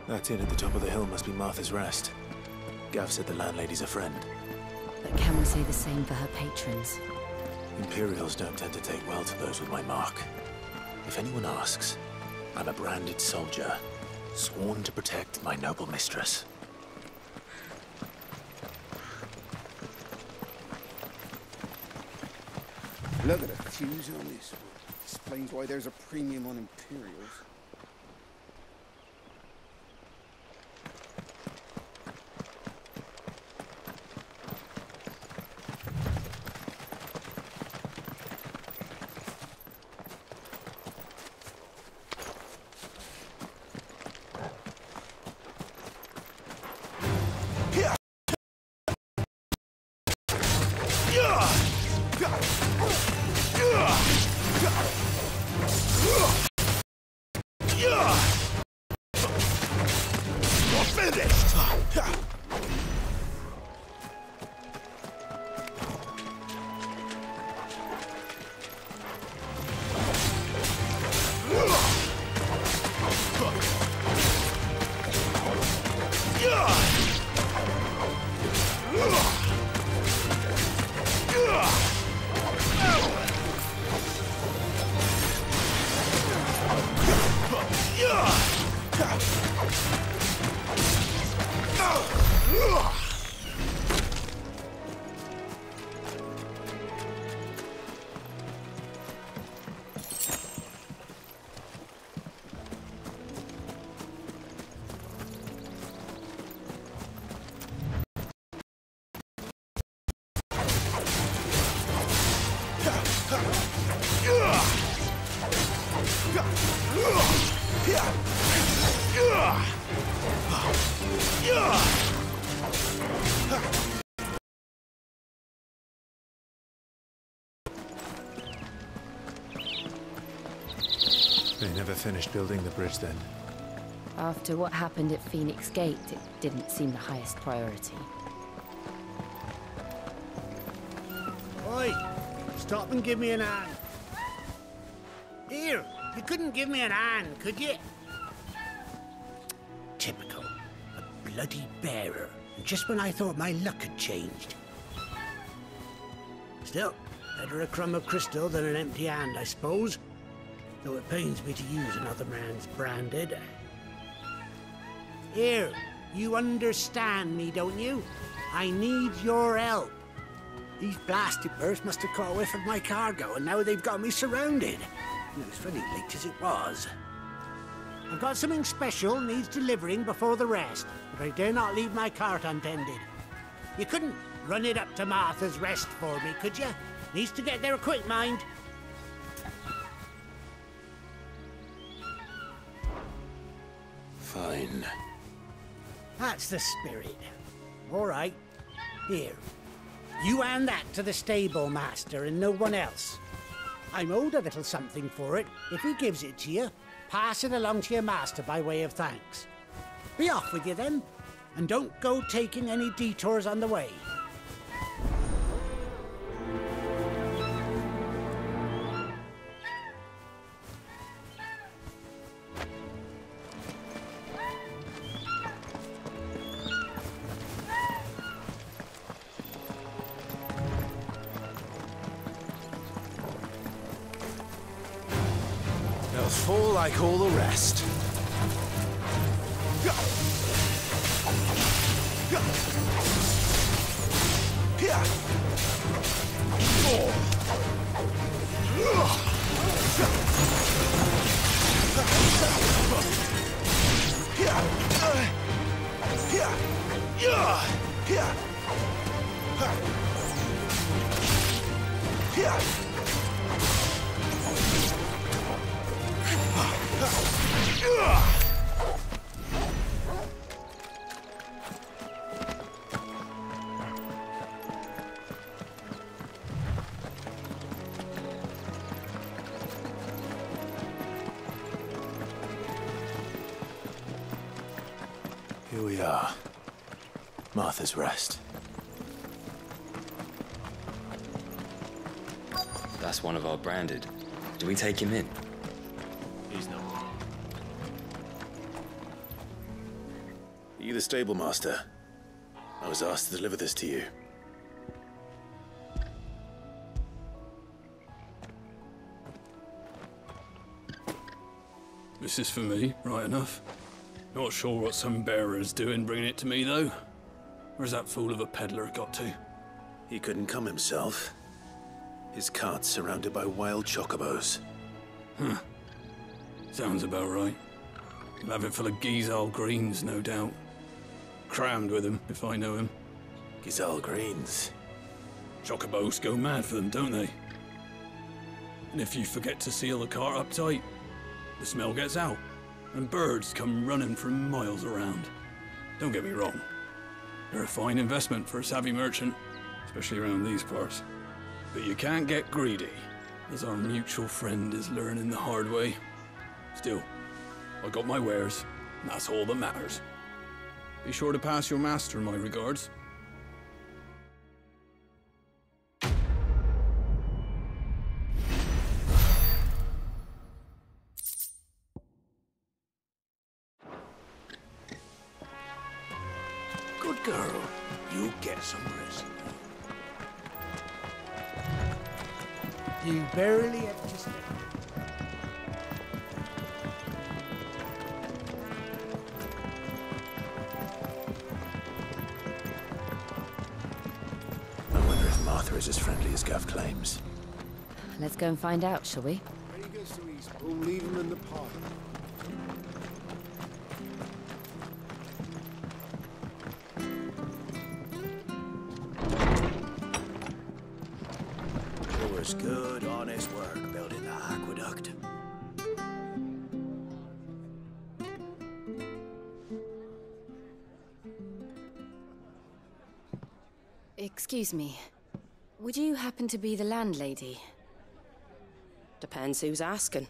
That inn at the top of the hill must be Martha's Rest. Gav said the landlady's a friend. But can we say the same for her patrons? Imperials don't tend to take well to those with my mark. If anyone asks, I'm a branded soldier, sworn to protect my noble mistress. Look at the fuse on this. Explains why there's a premium on Imperials. They never finished building the bridge then. After what happened at Phoenix Gate, it didn't seem the highest priority. Oi! Stop and give me an hand. Here, you couldn't give me an hand, could you? Typical. A bloody bearer. And just when I thought my luck had changed. Still, better a crumb of crystal than an empty hand, I suppose. Though it pains me to use another man's branded. Here, you understand me, don't you? I need your help. These blasted birds must have caught a whiff of my cargo, and now they've got me surrounded. And it was funny late as it was. I've got something special needs delivering before the rest, but I dare not leave my cart untended. You couldn't run it up to Martha's Rest for me, could you? Needs to get there quick, mind. Fine. That's the spirit. All right. Here. You hand that to the stable master and no one else. I'm owed a little something for it. If he gives it to you, pass it along to your master by way of thanks. Be off with you then, and don't go taking any detours on the way. They'll fall like all the rest. Here we are. Martha's Rest. That's one of our branded. Do we take him in? He's not. You the stable master? I was asked to deliver this to you. This is for me, right enough. Not sure what some bearer's doing bringing it to me, though. Where's that fool of a peddler got to? He couldn't come himself. His cart's surrounded by wild chocobos. Huh. Sounds about right. He'll have it full of Gizal greens, no doubt. Crammed with him, if I know him. Gizal greens. Chocobos go mad for them, don't they? And if you forget to seal the cart up tight, the smell gets out, and birds come running from miles around. Don't get me wrong. They're a fine investment for a savvy merchant, especially around these parts. But you can't get greedy, as our mutual friend is learning the hard way. Still, I got my wares, and that's all that matters. Be sure to pass your master my regards. Good girl. You get some rest. You barely have to step. I wonder if Martha is as friendly as Gav claims. Let's go and find out, shall we? When he gets to East, we'll leave him in the pod. It was good, honest work building the aqueduct. Excuse me. Would you happen to be the landlady? Depends who's asking,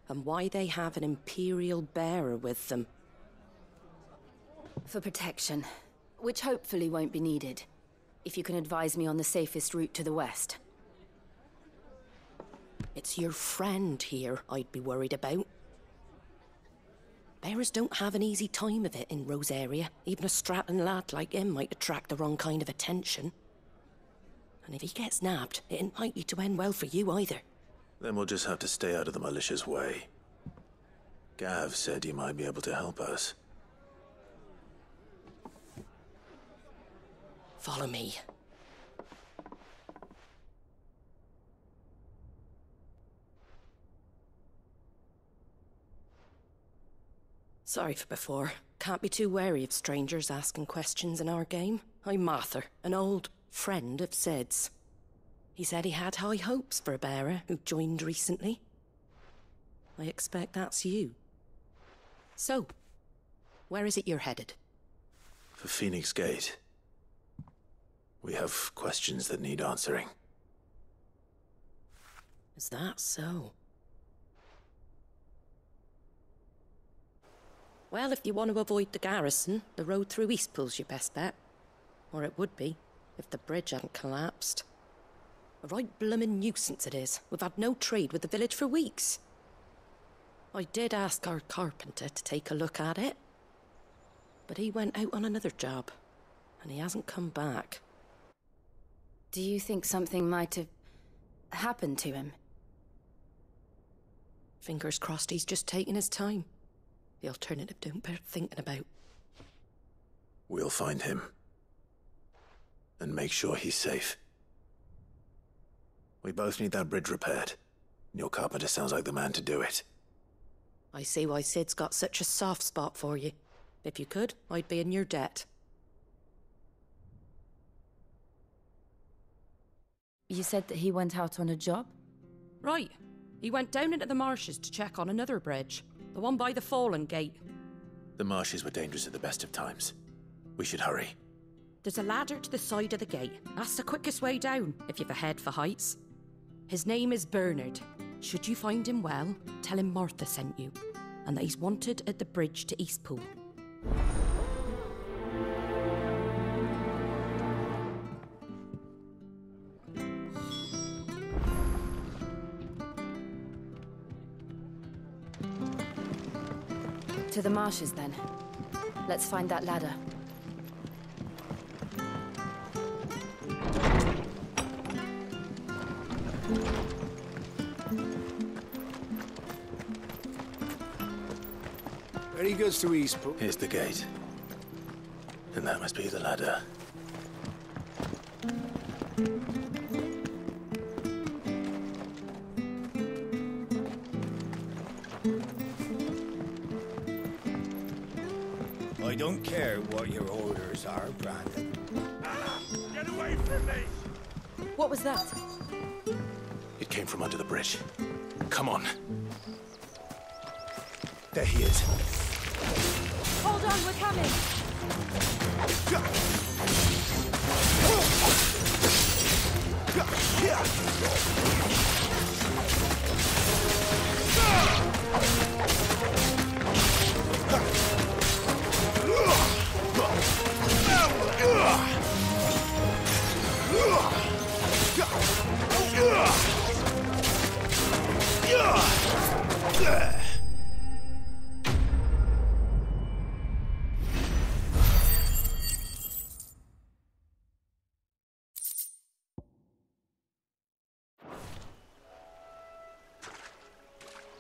and why they have an Imperial bearer with them. For protection, which hopefully won't be needed. If you can advise me on the safest route to the west. It's your friend here I'd be worried about. Bearers don't have an easy time of it in Rosaria. Even a strapping lad like him might attract the wrong kind of attention. And if he gets nabbed, it ain't likely to end well for you either. Then we'll just have to stay out of the malicious way. Gav said you might be able to help us. Follow me. Sorry for before. Can't be too wary of strangers asking questions in our game. I'm Martha, an old friend of Sid's. He said he had high hopes for a bearer who joined recently. I expect that's you. So, where is it you're headed? For Phoenix Gate. We have questions that need answering. Is that so? Well, if you want to avoid the garrison, the road through Eastpool's your best bet. Or it would be, if the bridge hadn't collapsed. A right bloomin' nuisance it is. We've had no trade with the village for weeks. I did ask our carpenter to take a look at it. But he went out on another job, and he hasn't come back. Do you think something might have happened to him? Fingers crossed he's just taking his time. The alternative don't bear thinking about. We'll find him. And make sure he's safe. We both need that bridge repaired. Your carpenter sounds like the man to do it. I see why Sid's got such a soft spot for you. If you could, I'd be in your debt. You said that he went out on a job? Right. He went down into the marshes to check on another bridge. The one by the Fallen Gate. The marshes were dangerous at the best of times. We should hurry. There's a ladder to the side of the gate. That's the quickest way down, if you've a head for heights. His name is Bernard. Should you find him well, tell him Martha sent you, and that he's wanted at the bridge to Eastpool. To the marshes, then. Let's find that ladder. Where he goes to Eastpool. Here's the gate. And that must be the ladder. I don't care what your orders are, Brandon. Get away from me! What was that? It came from under the bridge. Come on. There he is. Hold on, we're coming!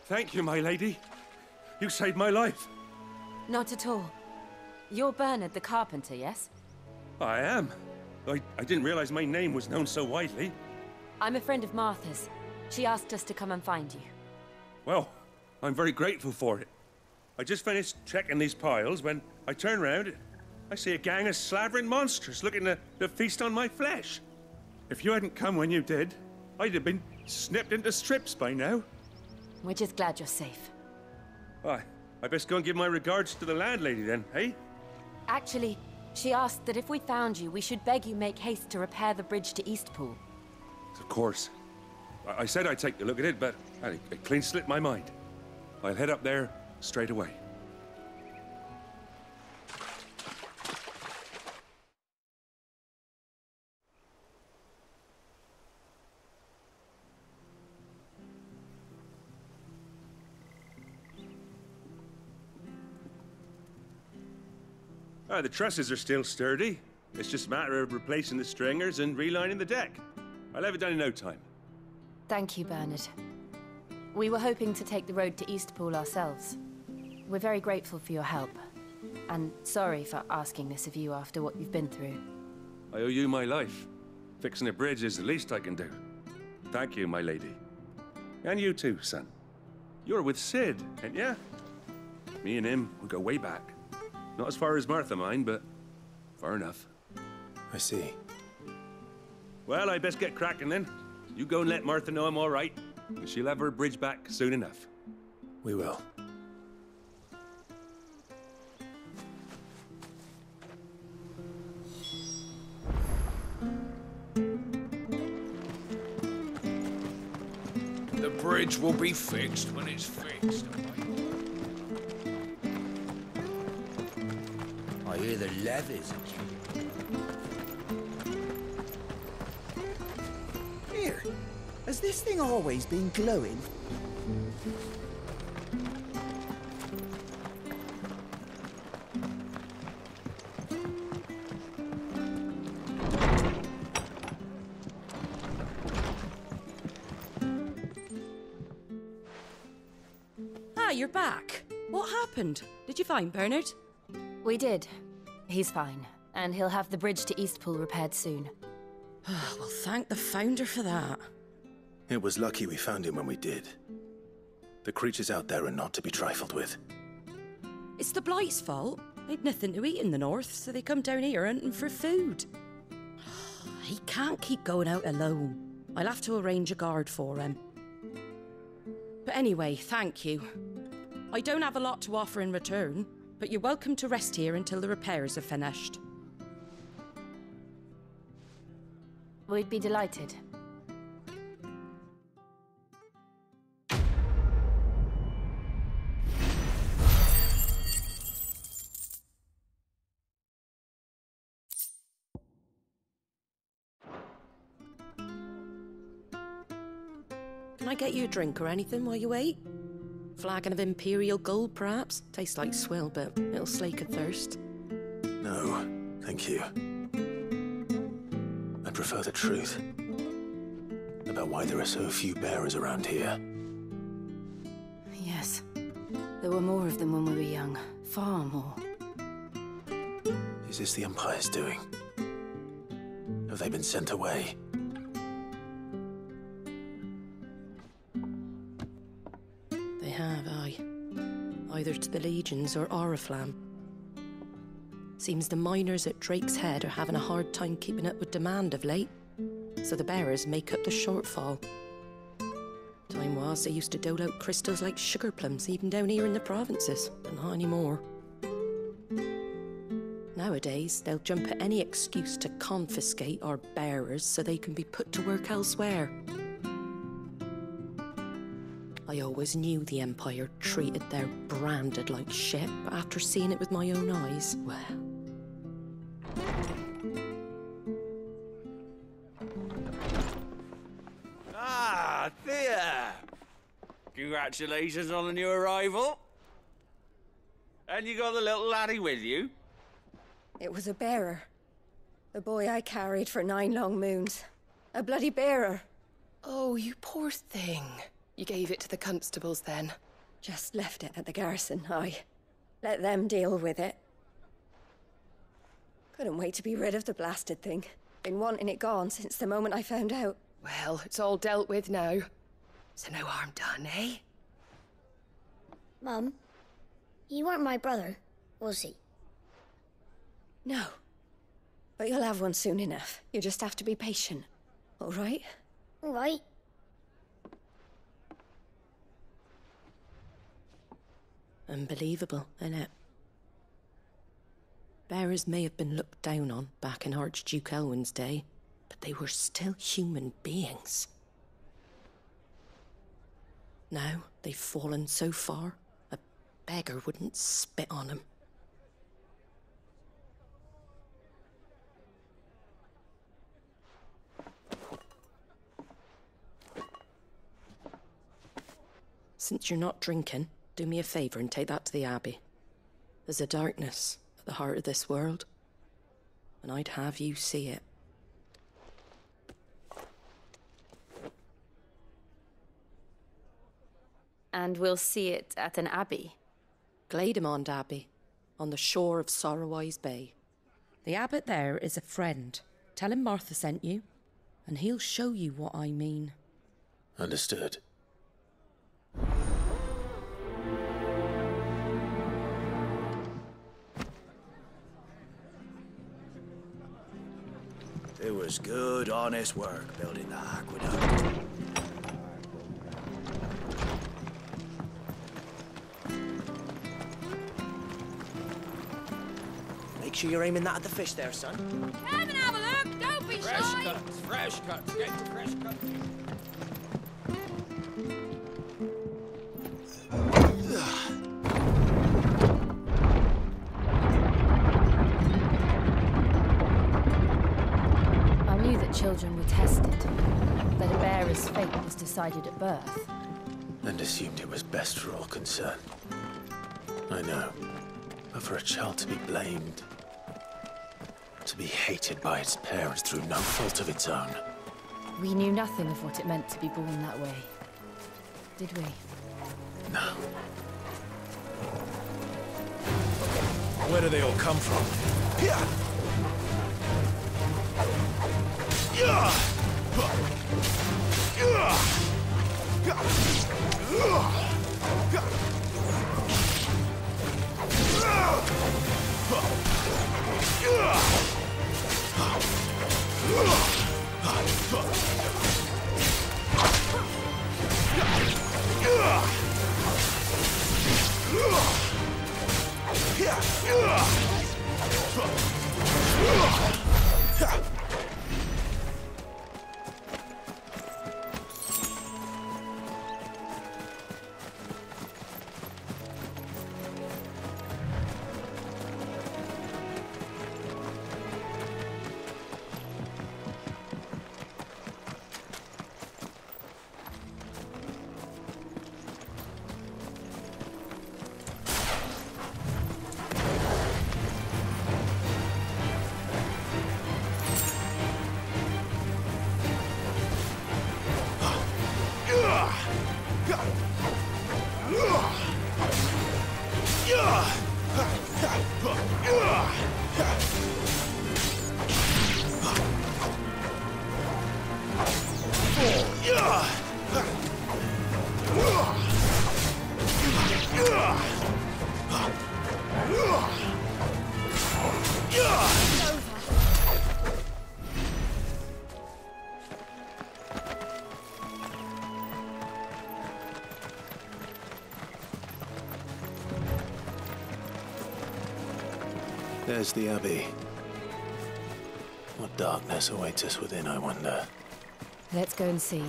Thank you, my lady. You saved my life. Not at all. You're Bernard the carpenter, yes? I am. I didn't realize my name was known so widely. I'm a friend of Martha's. She asked us to come and find you. Well, I'm very grateful for it. I just finished checking these piles when I turn round. I see a gang of slavering monsters looking to feast on my flesh. If you hadn't come when you did, I'd have been snipped into strips by now. We're just glad you're safe. I best go and give my regards to the landlady then, eh? Actually, she asked that if we found you, we should beg you make haste to repair the bridge to Eastpool. Of course. I said I'd take a look at it, but it clean slipped my mind. I'll head up there straight away. The trusses are still sturdy. It's just a matter of replacing the stringers and relining the deck. I'll have it done in no time. Thank you, Bernard. We were hoping to take the road to Eastpool ourselves. We're very grateful for your help. And sorry for asking this of you after what you've been through. I owe you my life. Fixing a bridge is the least I can do. Thank you, my lady. And you too, son. You're with Sid, ain't ya? Me and him, we go way back. Not as far as Martha, mind, but far enough. I see. Well, I best get cracking then. You go and let Martha know I'm all right, and she'll have her bridge back soon enough. We will. The bridge will be fixed when it's fixed. I hear the levies. Here, has this thing always been glowing? Ah, you're back. What happened? Did you find Bernard? We did. He's fine, and he'll have the bridge to Eastpool repaired soon. Well, thank the Founder for that. It was lucky we found him when we did. The creatures out there are not to be trifled with. It's the Blight's fault. They'd nothing to eat in the north, so they come down here hunting for food. He can't keep going out alone. I'll have to arrange a guard for him. But anyway, thank you. I don't have a lot to offer in return, but you're welcome to rest here until the repairs are finished. We'd be delighted. Can I get you a drink or anything while you wait? Flagon of Imperial gold, perhaps? Tastes like swill, but it'll slake a thirst. No, thank you. I prefer the truth about why there are so few bearers around here. Yes. There were more of them when we were young. Far more. Is this the Empire's doing? Have they been sent away? They have, aye. Either to the Legions or Oriflamme. Seems the miners at Drake's Head are having a hard time keeping up with demand of late, so the bearers make up the shortfall. Time was they used to dole out crystals like sugar plums even down here in the provinces, but not anymore. Nowadays, they'll jump at any excuse to confiscate our bearers so they can be put to work elsewhere. I always knew the Empire treated their branded like shit, but after seeing it with my own eyes, well... Ah, Thea! Congratulations on the new arrival. And you got the little laddie with you? It was a bearer. The boy I carried for 9 long moons. A bloody bearer. Oh, you poor thing. You gave it to the constables then? Just left it at the garrison, aye. Let them deal with it. Couldn't wait to be rid of the blasted thing. Been wanting it gone since the moment I found out. Well, it's all dealt with now. So no harm done, eh? Mum, you weren't my brother, was he? No. But you'll have one soon enough. You just have to be patient. All right? All right. Unbelievable, innit? Bearers may have been looked down on back in Archduke Elwin's day, but they were still human beings. Now they've fallen so far, a beggar wouldn't spit on them. Since you're not drinking, do me a favour and take that to the Abbey. There's a darkness at the heart of this world, and I'd have you see it. And we'll see it at an abbey? Glademond Abbey, on the shore of Sorrowwise Bay. The abbot there is a friend. Tell him Martha sent you, and he'll show you what I mean. Understood. It was good, honest work building the aqueduct. Make sure you're aiming that at the fish there, son. Come and have a look, don't be Fresh shy. cuts, fresh cuts, get your fresh cuts. I knew that children were tested, that a bearer's fate was decided at birth. And assumed it was best for all concerned. I know. But for a child to be blamed, to be hated by its parents through no fault of its own. We knew nothing of what it meant to be born that way, did we? No. Where do they all come from? There's the Abbey. What darkness awaits us within, I wonder? Let's go and see.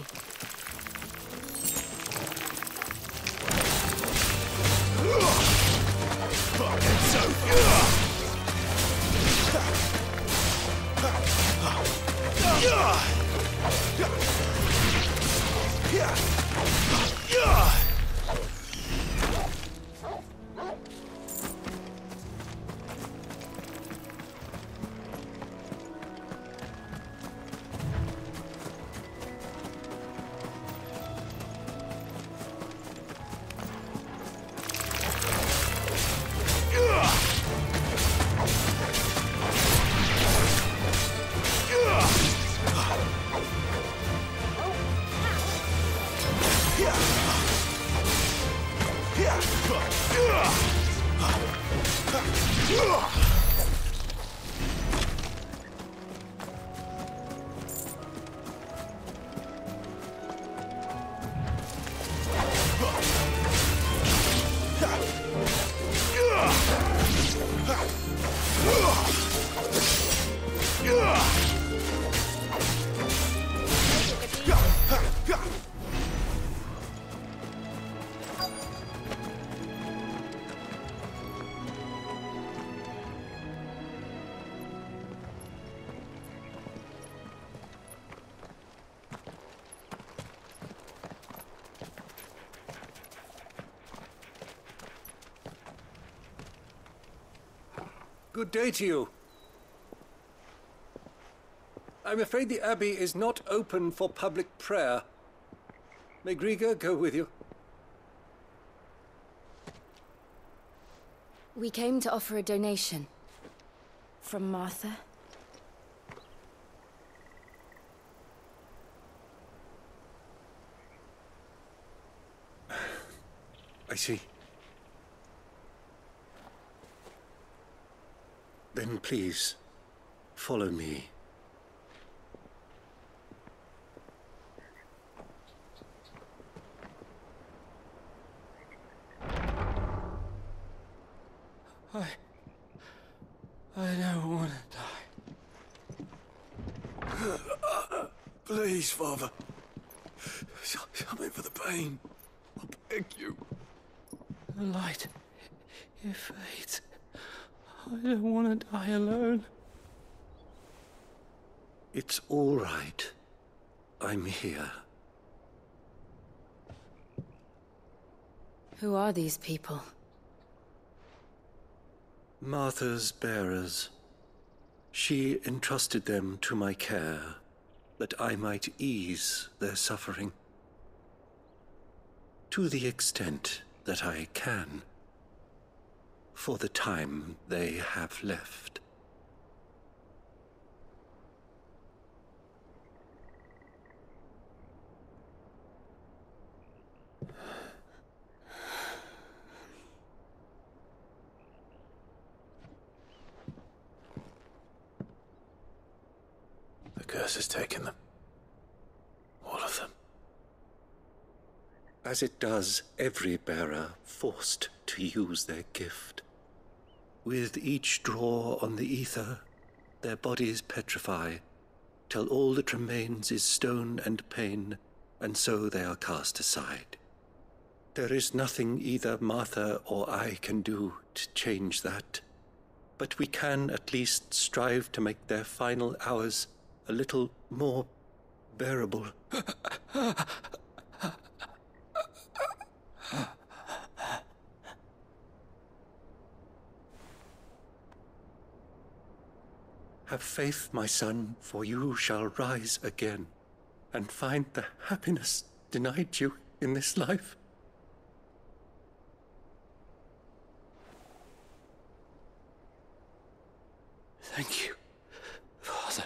Good day to you. I'm afraid the Abbey is not open for public prayer. May Griga go with you? We came to offer a donation. From Martha. I see. Then please, follow me. I don't want to die. Please, Father. Something for the pain. I beg you. The light, it fades. I don't want to die alone. It's all right. I'm here. Who are these people? Martha's bearers. She entrusted them to my care, that I might ease their suffering. To the extent that I can, for the time they have left. The curse has taken them. All of them. As it does every bearer forced to use their gift. With each draw on the ether, their bodies petrify, till all that remains is stone and pain, and so they are cast aside. There is nothing either Martha or I can do to change that, but we can at least strive to make their final hours a little more bearable. Have faith, my son, for you shall rise again and find the happiness denied you in this life. Thank you, Father.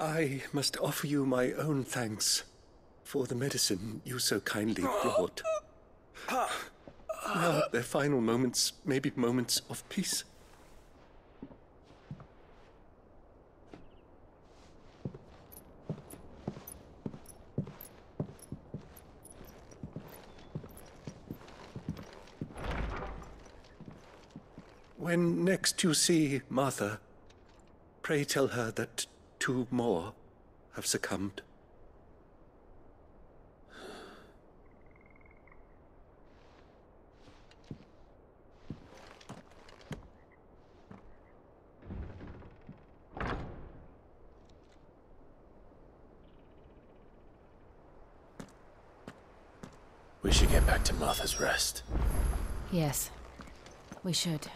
I must offer you my own thanks for the medicine you so kindly brought. Now, their final moments may be moments of peace. When next you see Martha, pray tell her that 2 more have succumbed. We should get back to Martha's Rest. Yes, we should.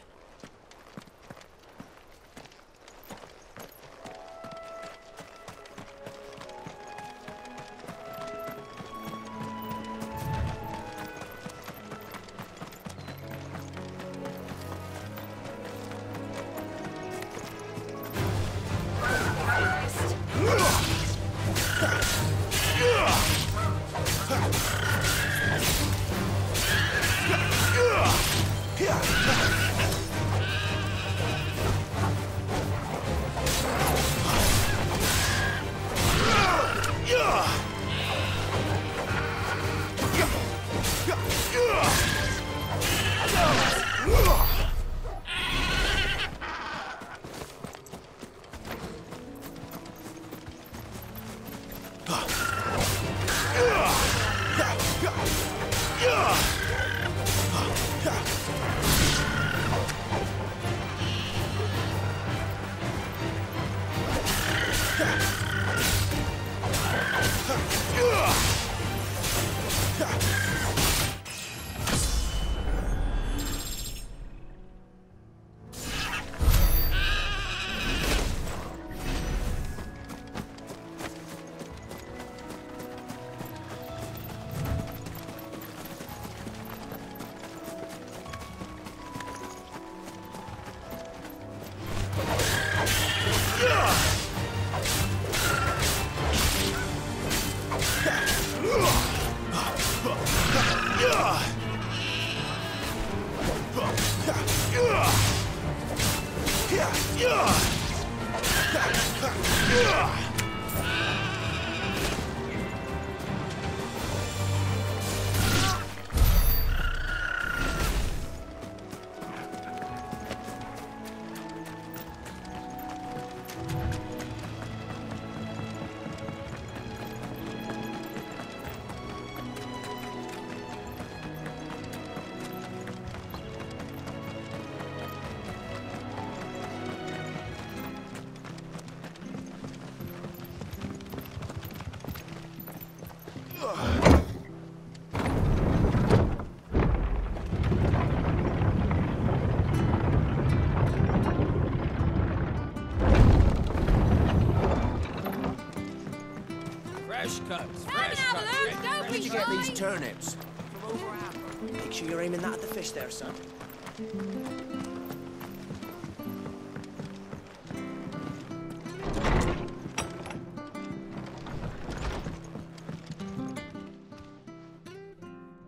Fresh cuts, Have fresh an cuts. Avalon, don't Where'd be you get shy. these turnips? From over after. Make sure you're aiming that at the fish there, son.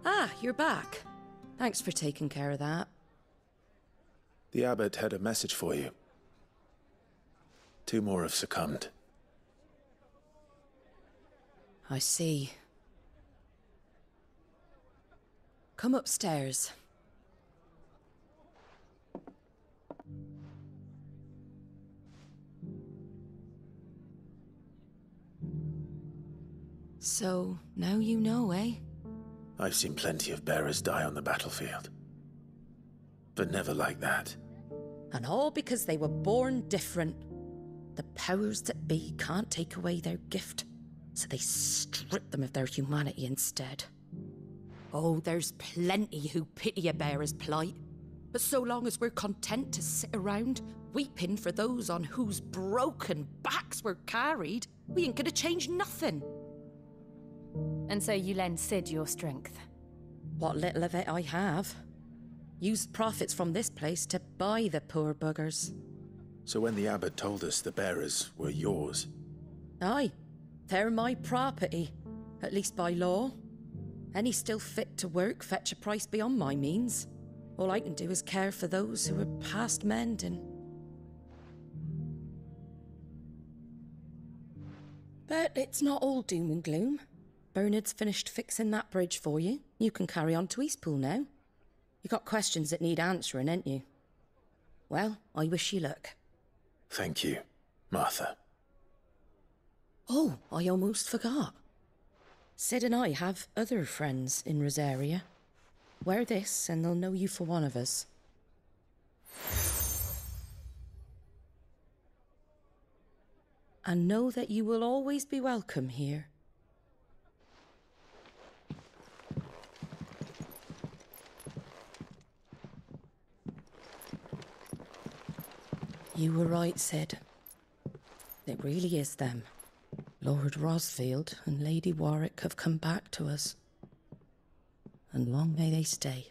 Ah, you're back. Thanks for taking care of that. The abbot had a message for you. 2 more have succumbed. I see. Come upstairs. So, now you know, eh? I've seen plenty of bearers die on the battlefield. But never like that. And all because they were born different. The powers that be can't take away their gift, so they strip them of their humanity instead. Oh, there's plenty who pity a bearer's plight. But so long as we're content to sit around, weeping for those on whose broken backs we're carried, we ain't gonna change nothing. And so you lend Sid your strength? What little of it I have. Use profits from this place to buy the poor buggers. So when the abbot told us the bearers were yours... Aye, they're my property, at least by law. Any still fit to work fetch a price beyond my means. All I can do is care for those who are past mending. But it's not all doom and gloom. Bernard's finished fixing that bridge for you. You can carry on to Eastpool now. You got questions that need answering, ain't you? Well, I wish you luck. Thank you, Martha. Oh, I almost forgot. Sid and I have other friends in Rosaria. Wear this and they'll know you for one of us. And know that you will always be welcome here. You were right, Sid. It really is them. Lord Rosfield and Lady Warwick have come back to us. And long may they stay.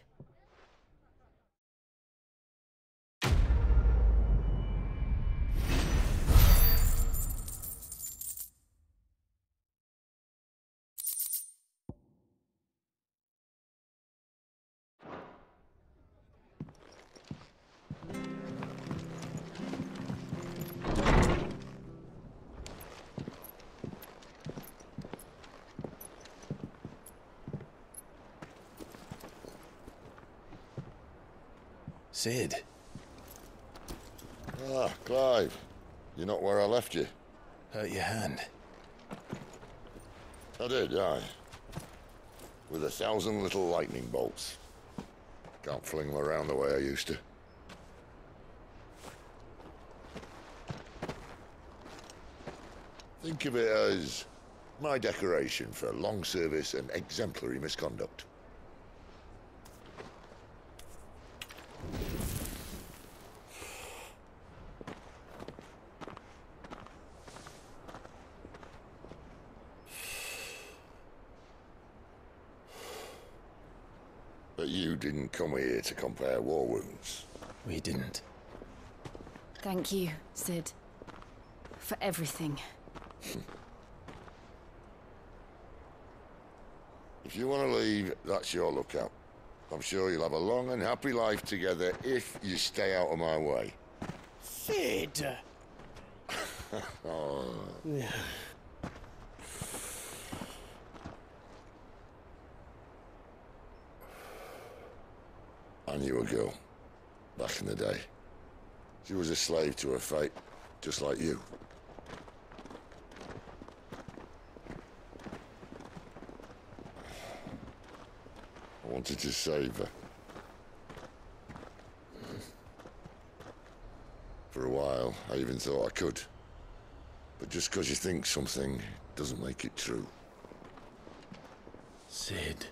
Sid. Ah, Clive. You're not where I left you. Hurt your hand. I did, aye. With 1,000 little lightning bolts. Can't fling them around the way I used to. Think of it as my decoration for long service and exemplary misconduct. But you didn't come here to compare war wounds. We didn't. Thank you, Sid. For everything. If you want to leave, that's your lookout. I'm sure you'll have a long and happy life together if you stay out of my way. Sid! Oh. I knew a girl, back in the day. She was a slave to her fate, just like you. I wanted to save her. For a while, I even thought I could. But just because you think something doesn't make it true. Sid.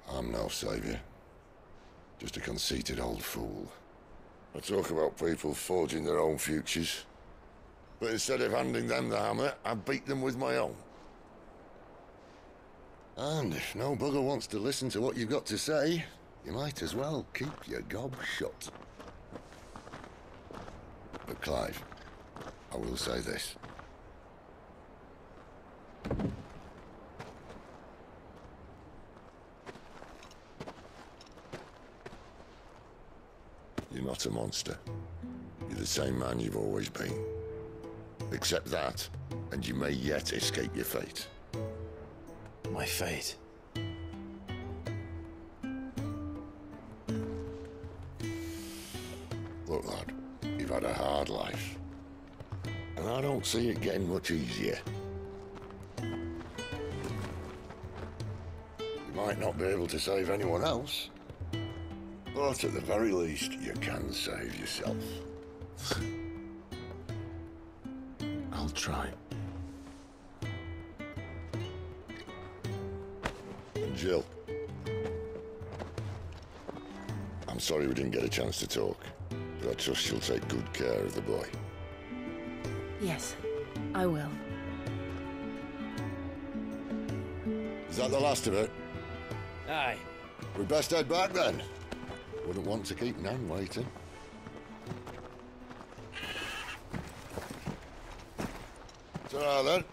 I'm no savior. Just a conceited old fool. I talk about people forging their own futures. But instead of handing them the hammer, I beat them with my own. And if no bugger wants to listen to what you've got to say, you might as well keep your gob shut. But Clive, I will say this. You're not a monster. You're the same man you've always been. Accept that, and you may yet escape your fate. My fate? Look, lad, you've had a hard life. And I don't see it getting much easier. You might not be able to save anyone else, but at the very least, you can save yourself. I'll try. And Jill, I'm sorry we didn't get a chance to talk, but I trust you'll take good care of the boy. Yes, I will. Is that the last of it? Aye. We'd best head back then. Wouldn't want to keep Nan waiting. Ta-ra then.